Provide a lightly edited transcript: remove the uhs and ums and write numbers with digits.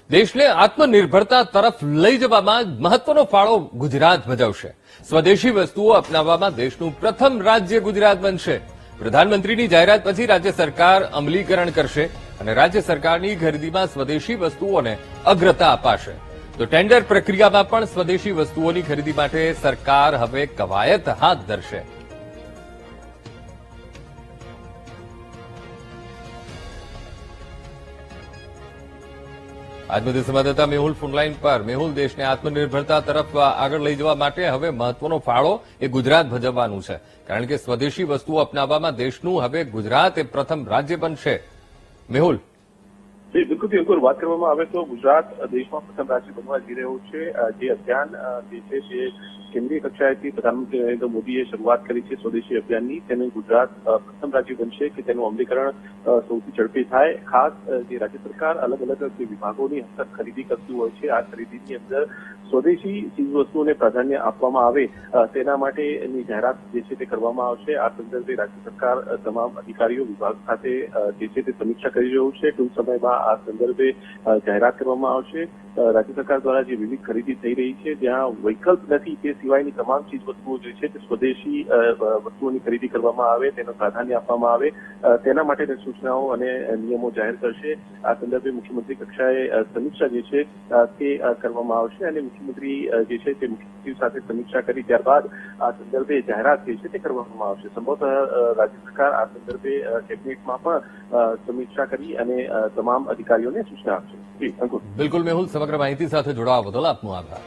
દેશને આત્મનિર્ભરતા તરફ લઈ જવામાં મહત્વનો ફાળો ગુજરાત ભજવશે. સ્વદેશી વસ્તુઓ અપનાવવામાં દેશનું પ્રથમ રાજ્ય ગુજરાત બનશે. પ્રધાનમંત્રીની જાહેરાત પછી રાજ્ય સરકાર અમલીકરણ કરશે અને રાજ્ય સરકારની ખરીદીમાં સ્વદેશી વસ્તુઓને અગ્રતા અપાશે. તો ટેન્ડર પ્રક્રિયામાં પણ સ્વદેશી વસ્તુઓની ખરીદી માટે સરકાર હવે કવાયત હાથ ધરશે. આજ મધ્ય સંવાદદાતા મેહુલ ફોનલાઈન પર. મેહુલ, દેશને આત્મનિર્ભરતા તરફ આગળ લઈ જવા માટે હવે મહત્વનો ફાળો એ ગુજરાત ભજવવાનું છે, કારણ કે સ્વદેશી વસ્તુઓ અપનાવવામાં દેશનું હવે ગુજરાત એ પ્રથમ રાજ્ય બનશે. મેહુલ, બિલકુલ વાત કરવામાં આવે તો ગુજરાત દેશમાં પ્રથમ રાજ્ય બનવા જઈ રહ્યું છે. જે અભિયાન જે છે તે કેન્દ્રીય કક્ષાએથી પ્રધાનમંત્રી નરેન્દ્ર મોદીએ શરૂઆત કરી છે સ્વદેશી અભિયાનની. તેને ગુજરાત પ્રથમ રાજ્ય બનશે કે તેનું અમલીકરણ સૌથી ઝડપી થાય. ખાસ જે રાજ્ય સરકાર અલગ અલગ જે વિભાગોની હસ્તક ખરીદી કરતી હોય છે, આ ખરીદીની અંદર સ્વદેશી ચીજવસ્તુઓને પ્રાધાન્ય આપવામાં આવે તેના માટેની જાહેરાત જે છે તે કરવામાં આવશે. આ સંદર્ભે રાજ્ય સરકાર તમામ અધિકારીઓ વિભાગ સાથે જે છે તે સમીક્ષા કરી રહ્યું છે. ટૂંક સમયમાં આ સંદર્ભે જાહેરાત કરવામાં આવશે. રાજ્ય સરકાર દ્વારા જે વિવિધ ખરીદી થઈ રહી છે ત્યાં વૈકલ્પ નથી તે સિવાયની તમામ ચીજ વસ્તુઓ જે છે તે સ્વદેશી વસ્તુઓની ખરીદી કરવામાં આવે, તેનો પ્રાધાન્ય આપવામાં આવે, તેના માટેની સૂચનાઓ અને નિયમો જાહેર કરશે. આ સંદર્ભે મુખ્યમંત્રી કક્ષાએ સમીક્ષા જે છે તે કરવામાં આવશે અને મુખ્યમંત્રી જે છે તે મુખ્ય સચિવ સાથે સમીક્ષા કરી ત્યારબાદ આ સંદર્ભે જાહેરાત જે છે તે કરવામાં આવશે. સંભવતઃ રાજ્ય સરકાર આ સંદર્ભે કેબિનેટમાં પણ સમીક્ષા કરી અને તમામ અધિકારીઓને સૂચના આપશે. બિલકુલ મેહુલ, સમગ્ર માહિતી સાથે જોડાવા બદલ આપનો આભાર.